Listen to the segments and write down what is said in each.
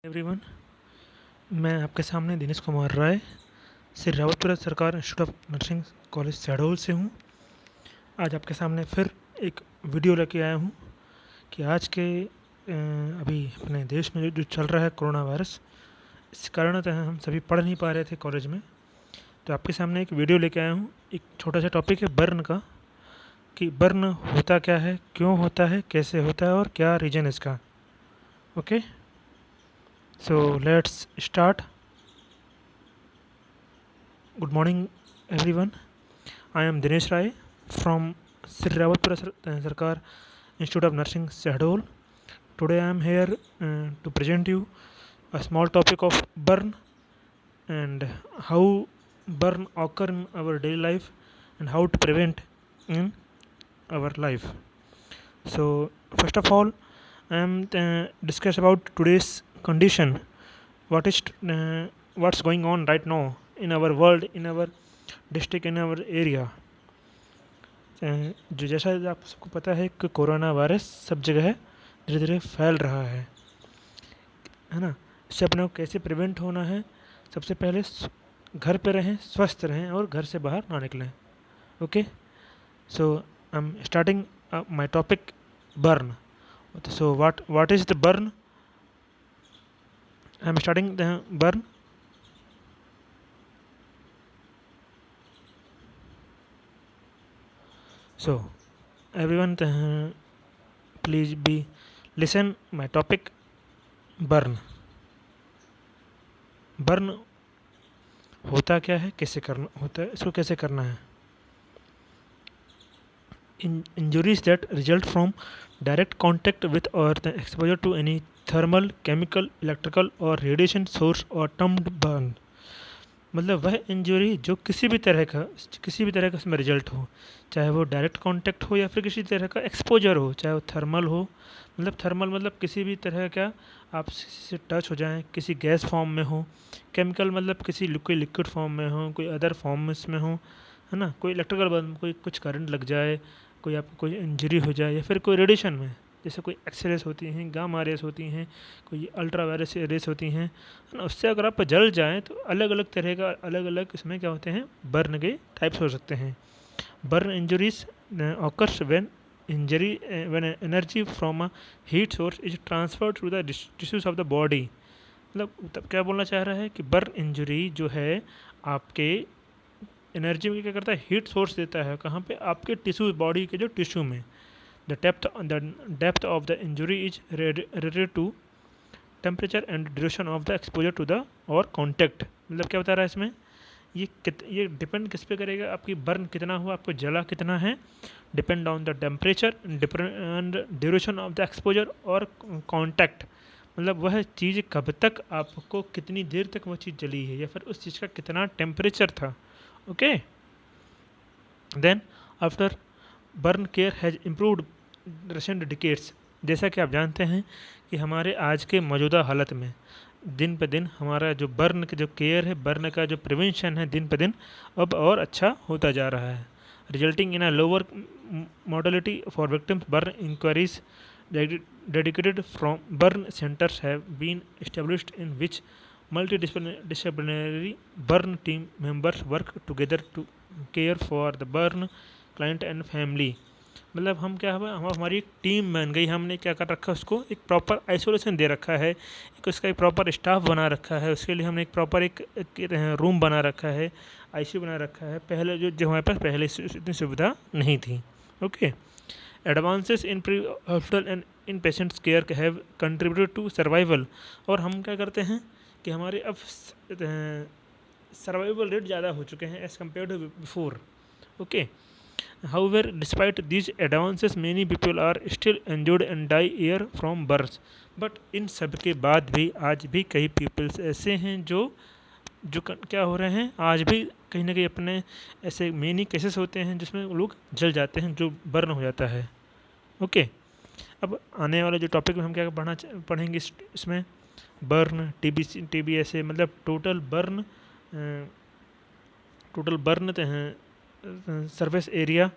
Everyone, मैं आपके सामने दिनेश कुमार राय श्री रावतपुरा सरकार institute of nursing college Shahdol से हूँ। आज आपके सामने फिर एक वीडियो लेके आया हूँ कि आज के अभी अपने देश में जो चल रहा है कोरोना वायरस, इस कारणतः हम सभी पढ़ नहीं पा रहे थे कॉलेज में। तो आपके सामने एक वीडियो लेके आया हूँ। एक छोटा सा टॉपिक है बर्न का, कि बर्न होता क्या है, क्यों होता है, कैसे होता है और क्या रीज़न इसका। Okay, so let's start. Good morning everyone. I am Dinesh Rai from Sri Rawatpura Sarkar Institute of Nursing Shahdol. Today I am here to present you a small topic of burn and how burn occur in our daily life and how to prevent in our life. So first of all, I am discuss about today's condition. What's going on right now in our world, in our district, in our area. जो जैसा आप सबको पता है कि corona virus सब जगह धीरे धीरे फैल रहा है ना। इससे अपने को कैसे प्रिवेंट होना है, सबसे पहले घर पे रहें, स्वस्थ रहें और घर से बाहर ना निकलें। Okay, so I am starting my topic burn. So what is the burn? I am starting the burn. So everyone, please be listen my topic burn. Burn होता क्या है, कैसे करना होता है, इसको कैसे करना है। Injuries that result from direct contact with or the exposure to any thermal, chemical, electrical or radiation source or termed burn. मतलब वह इंजरी जो किसी भी तरह का उसमें रिजल्ट हो, चाहे वो डायरेक्ट कांटेक्ट हो या फिर किसी तरह का एक्सपोजर हो, चाहे वो थर्मल हो, मतलब थर्मल मतलब किसी भी तरह का आप से टच हो जाएं, किसी गैस फॉर्म में हो, केमिकल मतलब किसी कोई लिक्विड फॉर्म में हो, कोई अदर फॉर्म में इसमें हो, है ना, कोई इलेक्ट्रिकल बर्न, कोई कुछ करंट लग जाए, कोई आपको कोई इंजरी हो जाए, या फिर कोई रेडिएशन में, जैसे कोई एक्सरेस होती हैं, गामा रेस होती हैं, कोई अल्ट्रा वायरस रेस होती हैं, है ना, उससे अगर आप जल जाएँ तो अलग अलग तरह का अलग अलग इसमें क्या होते हैं, बर्न के टाइप्स हो सकते हैं। Burn injuries occurs when injury when energy from a heat source is transferred to the tissues of the body. मतलब तब क्या बोलना चाह रहा है कि बर्न इंजरी जो है आपके एनर्जी में क्या करता है, हीट सोर्स देता है, कहाँ पे, आपके टिश्यू, बॉडी के जो टिश्यू में। The depth of the injury is related to temperature and duration of the exposure to the और कॉन्टैक्ट। मतलब क्या बता रहा है इसमें, ये डिपेंड किस पे करेगा, आपकी बर्न कितना हुआ, आपको जला कितना है, depend on the temperature and duration of the exposure और कॉन्टैक्ट। मतलब वह चीज़ कब तक, आपको कितनी देर तक वो चीज़ जली है, या फिर उस चीज़ का कितना टेम्परेचर था। Okay, then after burn care has improved recent decades. जैसा कि आप जानते हैं कि हमारे आज के मौजूदा हालत में दिन पे दिन हमारा जो बर्न का जो केयर है, बर्न का जो प्रिवेंशन है, दिन पे दिन अब और अच्छा होता जा रहा है, resulting in a lower mortality for victims. Burn inquiries dedicated from burn centers have been established in which multidisciplinary burn team members work together to care for the burn client and family. मतलब हम क्या हुआ, हम हमारी एक team बन गई, हमने क्या कर रखा है, उसको एक प्रॉपर आइसोलेशन दे रखा है, एक उसका एक प्रॉपर स्टाफ बना रखा है, उसके लिए हमने एक प्रॉपर एक रूम बना रखा है, आईसीयू बना रखा है। पहले जो हमारे पास पहले इतनी सुविधा नहीं थी। Okay, advances in pre hospital and in patients care have contributed to survival. और हम क्या करते हैं कि हमारे अब सर्वाइवल रेट ज़्यादा हो चुके हैं as compare to before. Okay, however, despite these advances, many people are still injured and die year from burns. But in सब के बाद भी आज भी कई पीपल्स ऐसे हैं जो क्या हो रहे हैं, आज भी कहीं ना कहीं अपने ऐसे मेनी केसेस होते हैं जिसमें लोग जल जाते हैं, जो बर्न हो जाता है। ओके, अब आने वाले जो टॉपिक में हम क्या पढ़ेंगे इसमें बर्न, टीबी ऐसे, मतलब total burn surface area,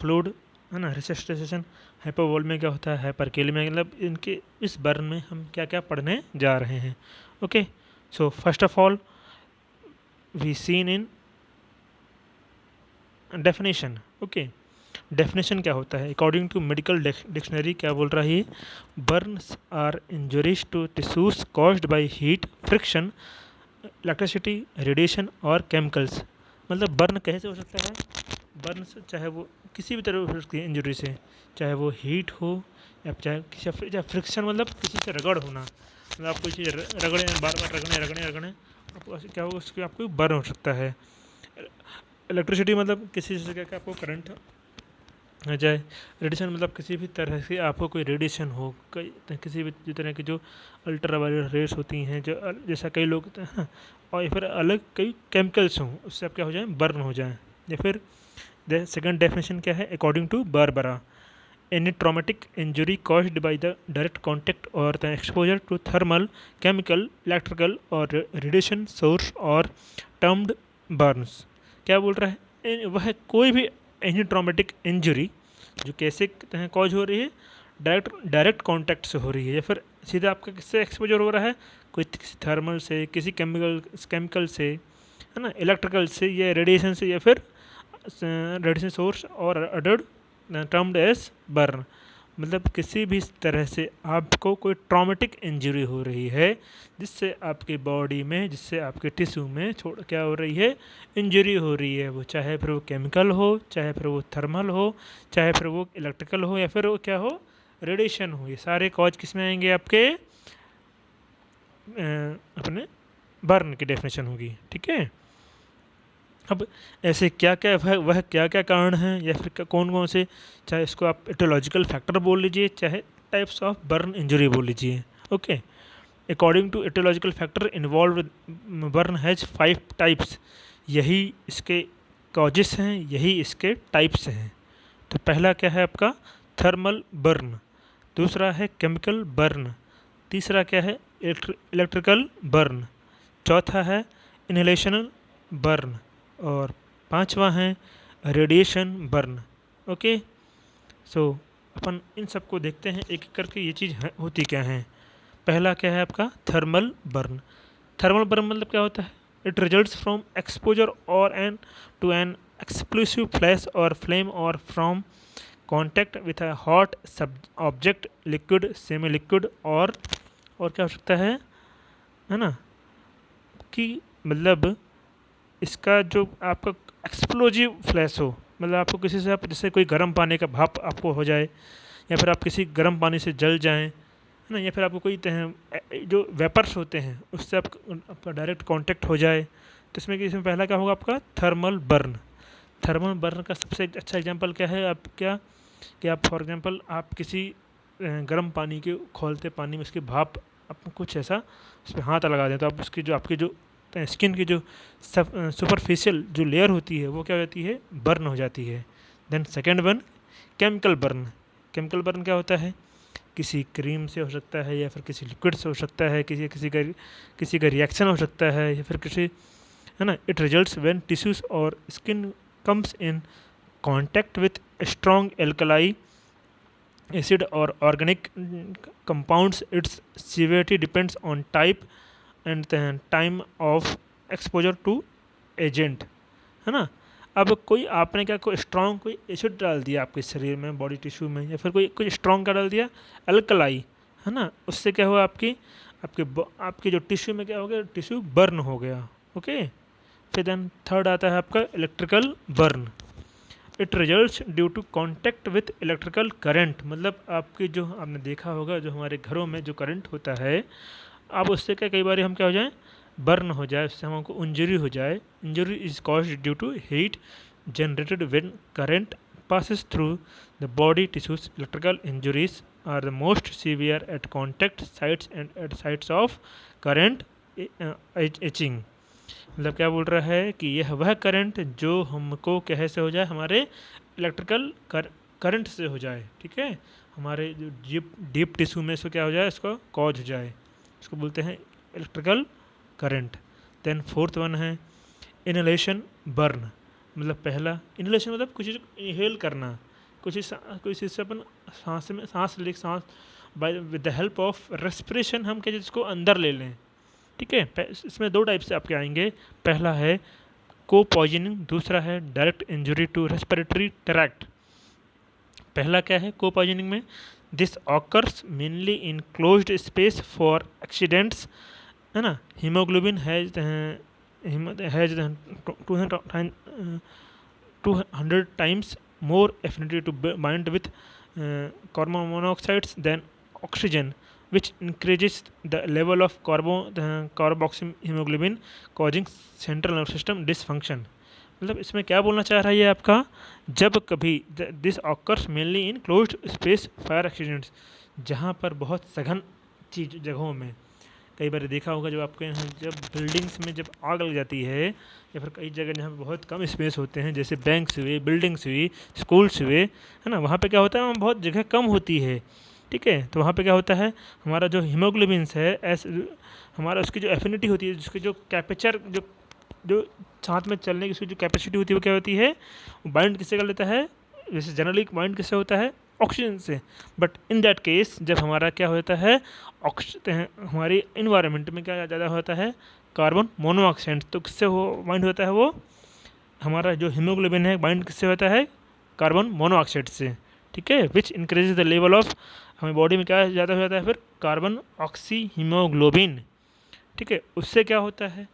fluid, है ना। रिसस्टेशन, हाइपोवोलेमिया क्या होता है, हाइपरकेलेमिया, मतलब इनके इस बर्न में हम क्या क्या पढ़ने जा रहे हैं। Okay, so first of all we seen in definition. Okay, definition क्या होता है अकॉर्डिंग टू मेडिकल डिक्शनरी, क्या बोल रहा है, burns are injuries to tissues caused by heat, friction, electricity, radiation और केमिकल्स। मतलब बर्न कैसे हो सकता है, बर्न से चाहे वो किसी भी तरह हो सकती है इंजरी से, चाहे वो हीट हो या चाहे फ्रिक्शन, मतलब किसी से रगड़ होना, मतलब आप कोई चीज़ रगड़े, बार बार रगड़े आपको क्या होगा, उसके आपको बर्न हो सकता है। इलेक्ट्रिसिटी मतलब किसी चीज़ का आपको करंट आ जाए। रेडिएशन मतलब किसी भी तरह से आपको कोई रेडिएशन हो, कई किसी भी तरह की जो अल्ट्रा वायलेट रेस होती हैं, जो जैसा कई लोग होते हैं, और या फिर अलग कई केमिकल्स हों, उससे आप क्या हो जाए, बर्न हो जाए। या फिर सेकंड डेफिनेशन क्या है according to Barbara, any traumatic injury caused by the direct contact और the exposure to thermal, chemical, electrical और रेडिएशन सोर्स और टर्म्ड बर्न्स। क्या बोल रहा है, वह कोई भी एनी ट्रॉमेटिक इंजरी जो कैसे कॉज हो रही है, डायरेक्ट कॉन्टैक्ट से हो रही है, या फिर सीधा आपका किससे एक्सपोजर हो रहा है, कोई किसी थर्मल से, किसी केमिकल से, है ना, इलेक्ट्रिकल से या रेडिएशन से, या फिर रेडिएशन सोर्स और अदर टर्म्ड एज बर्न। मतलब किसी भी तरह से आपको कोई ट्रॉमेटिक इंजरी हो रही है, जिससे आपकी बॉडी में, जिससे आपके टिश्यू में क्या हो रही है, इंजरी हो रही है, वो चाहे फिर वो केमिकल हो, चाहे फिर वो थर्मल हो, चाहे फिर वो इलेक्ट्रिकल हो, या फिर वो क्या हो, रेडिएशन हो, ये सारे कॉज किस में आएंगे, आपके अपने बर्न की डेफिनेशन होगी। ठीक है, अब ऐसे क्या क्या वह क्या क्या कारण हैं, या फिर कौन कौन से, चाहे इसको आप एटोलॉजिकल फैक्टर बोल लीजिए, चाहे टाइप्स ऑफ बर्न इंजरी बोल लीजिए। Okay, according to etiological factor involve burn has 5 types, यही इसके कॉजेस हैं, यही इसके टाइप्स हैं। तो पहला क्या है आपका, थर्मल बर्न, दूसरा है केमिकल बर्न, तीसरा क्या है, इलेक्ट्रिकल बर्न, चौथा है इनहेलेशनल बर्न, और पांचवा है रेडिएशन बर्न। ओके, सो अपन इन सबको देखते हैं एक एक करके, ये चीज़ होती क्या है। पहला क्या है आपका, थर्मल बर्न। थर्मल बर्न मतलब क्या होता है, इट रिजल्ट्स फ्रॉम एक्सपोजर और an to an explosive flash और फ्लेम और from contact with a hot sub object, liquid, semi liquid, और क्या हो सकता है ना, कि मतलब इसका जो आपका एक्सप्लोजिव फ्लैश हो, मतलब आपको किसी से, आप जैसे कोई गर्म पानी का भाप आपको हो जाए, या फिर आप किसी गर्म पानी से जल जाएं, है ना, या फिर आपको कोई जो वेपर्स होते हैं उससे आपका डायरेक्ट कांटेक्ट हो जाए, तो इसमें पहला क्या होगा आपका, थर्मल बर्न। थर्मल बर्न का सबसे अच्छा एग्जांपल क्या है, आप क्या कि आप फॉर एग्जांपल आप किसी गर्म पानी के खौलते पानी में उसकी भाप, आप कुछ ऐसा उस पर हाथ लगा दें, तो आप उसकी जो आपकी जो स्किन की जो सुपरफिशियल जो लेयर होती है वो क्या हो जाती है, बर्न हो जाती है। Then second one, chemical burn. Chemical burn क्या होता है, किसी क्रीम से हो सकता है, या फिर किसी लिक्विड से हो सकता है, किसी का रिएक्शन हो सकता है, या फिर किसी, है ना, इट रिजल्ट्स व्हेन टिश्यूज और skin comes in contact with strong alkali acid और organic compounds, its severity depends on type and time of exposure to agent, है ना। अब कोई आपने क्या, कोई स्ट्रॉन्ग कोई एसिड डाल दिया आपके शरीर में, बॉडी टिश्यू में, या फिर कोई स्ट्रॉन्ग का डाल दिया, अल्कलाई, है ना, उससे क्या हुआ, आपके जो टिश्यू में क्या हो गया, टिश्यू बर्न हो गया। ओके, फिर देन थर्ड आता है आपका electrical burn. It results due to contact with electrical current, मतलब आपके जो आपने देखा होगा जो हमारे घरों में जो करंट होता है, अब उससे क्या कई बार हम क्या हो जाए, बर्न हो जाए, उससे हमको इंजरी हो जाए। Injury is caused due to heat generated when current passes through the body tissues. Electrical injuries are the most severe at contact sites and at sites of current etching. मतलब क्या बोल रहा है कि यह वह करंट जो हमको कैसे हो जाए, हमारे इलेक्ट्रिकल करंट से हो जाए, ठीक है, हमारे जो डीप टिश्यू में इसको क्या हो जाए, इसको कॉज हो जाए, इसको बोलते हैं electrical current. Then fourth one है इनहेलेशन बर्न। मतलब पहला इनहेलेशन मतलब कुछ इनहेल करना, कुछ चीज़ से अपन सांस by with the help of respiration हम क्या चीज़ को अंदर ले लें, ठीक है। इसमें दो टाइप से आपके आएंगे, पहला है को पॉइजनिंग, दूसरा है direct injury to respiratory tract. पहला क्या है को पॉइजनिंग में, this occurs mainly in closed space for accidents, है ना। Haemoglobin has 200 times more affinity to bind with carbon monoxides than oxygen, which increases the level of carboxyhemoglobin, causing central nervous system dysfunction। मतलब इसमें क्या बोलना चाह रहा है ये आपका, जब कभी this occurs mainly in closed space fire accidents, जहाँ पर बहुत सघन चीज जगहों में, कई बार देखा होगा जब आपके यहाँ जब बिल्डिंग्स में जब आग लग जाती है, या फिर कई जगह जहाँ पे बहुत कम स्पेस होते हैं, जैसे बैंक्स हुए, बिल्डिंग्स हुई, स्कूल्स हुए, है ना, वहाँ पे क्या होता है, वहाँ बहुत जगह कम होती है, ठीक है। तो वहाँ पे क्या होता है, हमारा जो हीमोग्लोबिन्स है हमारा उसकी जो एफिनिटी होती है, जिसकी जो कैपेचर जो साथ में चलने की उसकी जो कैपेसिटी होती है वो क्या होती है, बाइंड किससे कर लेता है, जैसे जनरली बाइंड किससे होता है, ऑक्सीजन से। बट इन दैट केस जब हमारा क्या होता है, हमारी इन्वायरमेंट में क्या ज़्यादा होता है, कार्बन मोनोऑक्साइड, तो किससे हो बाइंड होता है, वो हमारा जो हीमोग्लोबिन है बाइंड किससे होता है, कार्बन मोनोऑक्साइड से, ठीक है। विच इंक्रीजेज द लेवल ऑफ, हमें बॉडी में क्या ज़्यादा हो जाता है फिर, कार्बन ऑक्सी हीमोग्लोबिन, ठीक है। उससे क्या होता है,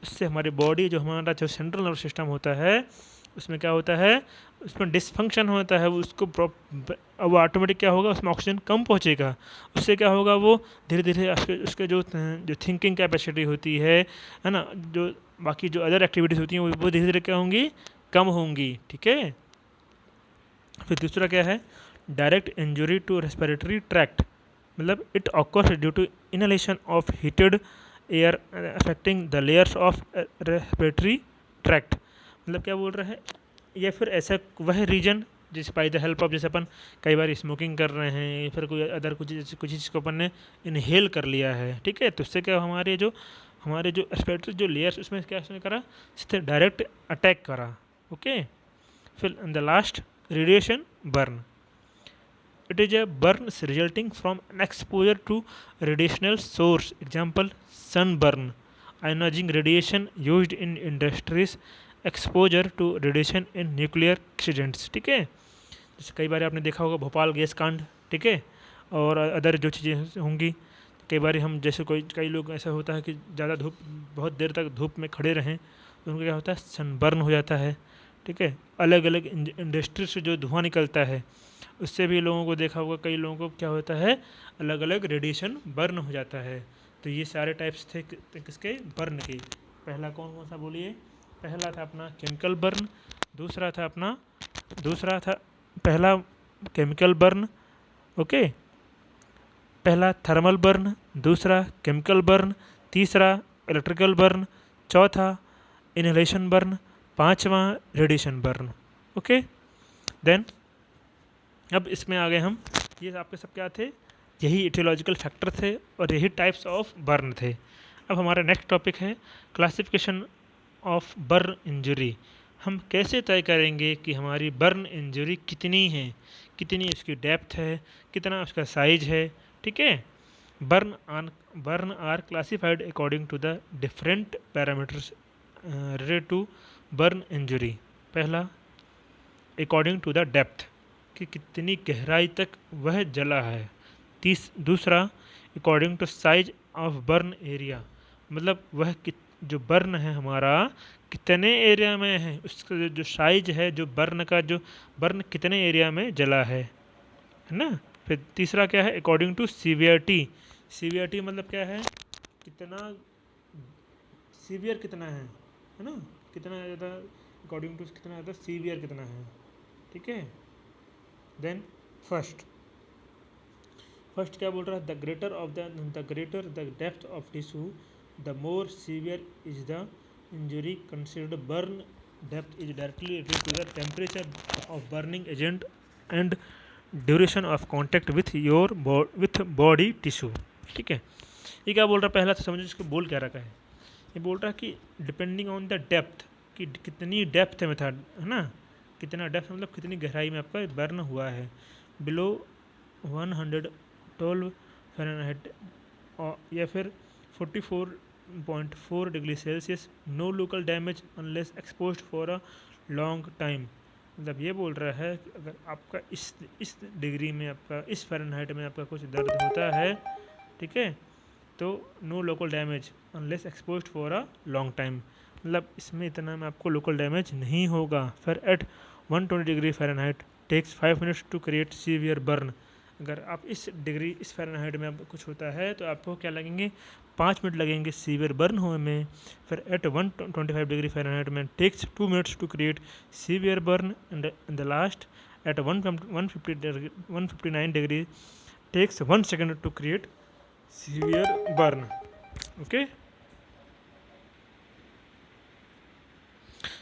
उससे हमारी बॉडी जो हमारा जो सेंट्रल नर्वस सिस्टम होता है उसमें क्या होता है, उसमें डिसफंक्शन होता है, उसको वो ऑटोमेटिक क्या होगा, उसमें ऑक्सीजन कम पहुंचेगा, उससे क्या होगा, वो धीरे धीरे उसके जो थिंकिंग कैपेसिटी होती है ना, जो बाकी जो अदर एक्टिविटीज़ होती हैं वो धीरे धीरे क्या होंगी, कम होंगी, ठीक है। फिर दूसरा क्या है, direct injury to respiratory tract, मतलब it occurs due to inhalation of heated air affecting the layers of respiratory tract. मतलब क्या बोल रहा है, या फिर ऐसा वह रीजन जिस बाई द हेल्प ऑफ, जैसे अपन कई बार स्मोकिंग कर रहे हैं या फिर कोई अदर कुछ चीज़ को अपन ने इनहेल कर लिया है, ठीक है, तो उससे क्या हमारे जो रेस्पिरेटरी जो लेयर्स उसमें क्या उसने करा, इससे डायरेक्ट अटैक करा, ओके। फिर इन the last, radiation burn, it is a burn resulting from an exposure to radiational source, example sunburn, ionizing radiation used in industries, exposure to radiation in nuclear accidents, ठीक है। जैसे कई बार आपने देखा होगा Bhopal gas कांड, ठीक है, और अदर जो चीज़ें होंगी, कई बार हम जैसे कई लोग ऐसा होता है कि ज़्यादा धूप, बहुत देर तक धूप में खड़े रहें तो उनको क्या होता है, सनबर्न हो जाता है, ठीक है। अलग अलग इंडस्ट्री से जो धुआं निकलता है उससे भी लोगों को देखा होगा, कई लोगों को क्या होता है, अलग अलग रेडिएशन बर्न हो जाता है। तो ये सारे टाइप्स थे किसके, बर्न के। पहला कौन कौन सा बोलिए, पहला था अपना केमिकल बर्न, पहला केमिकल बर्न, ओके, पहला थर्मल बर्न, दूसरा केमिकल बर्न, तीसरा इलेक्ट्रिकल बर्न, चौथा इनहेलेशन बर्न, पांचवा रेडिएशन बर्न, ओके। देन अब इसमें आ गए हम, ये आपके सब क्या थे, यही इटियोलॉजिकल फैक्टर थे और यही टाइप्स ऑफ बर्न थे। अब हमारा नेक्स्ट टॉपिक है क्लासिफिकेशन ऑफ बर्न इंजरी। हम कैसे तय करेंगे कि हमारी बर्न इंजरी कितनी है, कितनी उसकी डेप्थ है, कितना उसका साइज है, ठीक है। Burn are classified according to the different parameters related to burn injury. पहला अकॉर्डिंग टू द डेप्थ, कि कितनी गहराई तक वह जला है। दूसरा according to size of burn area, मतलब वह जो बर्न है हमारा कितने एरिया में है, उसका जो साइज है, जो बर्न का जो बर्न कितने एरिया में जला है ना। फिर तीसरा क्या है, अकॉर्डिंग टू सीवियरिटी मतलब क्या है, कितना सीवियर कितना है ना, कितना ज़्यादा, अकॉर्डिंग टू कितना ज़्यादा सीवियर कितना है, ठीक है। देन फर्स्ट क्या बोल रहा है, the greater the depth of tissue the more severe is the injury considered. Burn depth is directly related to the temperature of burning agent and duration of contact with body tissue, ठीक है। ये क्या बोल रहा है, पहला तो समझो इसको बोल क्या रखा है, ये बोल रहा है कि डिपेंडिंग ऑन द डेप्थ, कि कितनी डेप्थ में था, है ना, कितना डेप्थ मतलब कितनी गहराई में आपका बर्न हुआ है। बिलो 112 फ़ारेनहाइट या फिर 44.4 degree Celsius, no local damage unless exposed for a long time. मतलब ये बोल रहा है कि अगर आपका इस डिग्री में आपका इस फ़ारेनहाइट में आपका कुछ दर्द होता है, ठीक है, तो no local damage unless exposed for a long time, मतलब इसमें इतना में आपको लोकल डैमेज नहीं होगा। फिर at 120 degree Fahrenheit takes 5 minutes to create severe burn. अगर आप इस फ़ारेनहाइट में आपको कुछ होता है तो आपको क्या लगेंगे, 5 मिनट लगेंगे सीवियर बर्न होने में। फिर एट 125 डिग्री फ़ारेनहाइट में takes 2 minutes to create severe burn and in the last at 159 degree takes 1 second to create severe burn. Okay,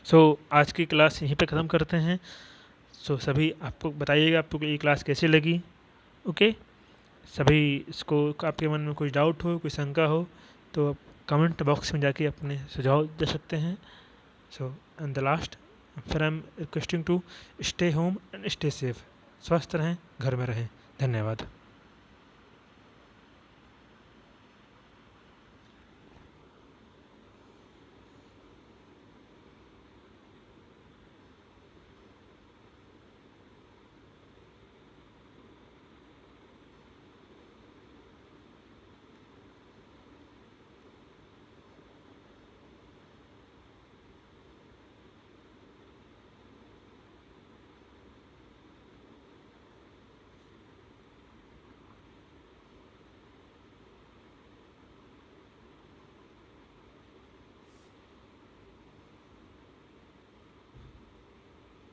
so आज की क्लास यहीं पे ख़त्म करते हैं। सो सभी आपको बताइएगा आपको ये क्लास कैसी लगी। ओके, सभी इसको आपके मन में कुछ डाउट हो, कोई शंका हो तो आप कमेंट बॉक्स में जाके अपने सुझाव दे सकते हैं। सो एंड द लास्ट, फिर I am requesting to stay home and stay safe. स्वस्थ रहें, घर में रहें। धन्यवाद।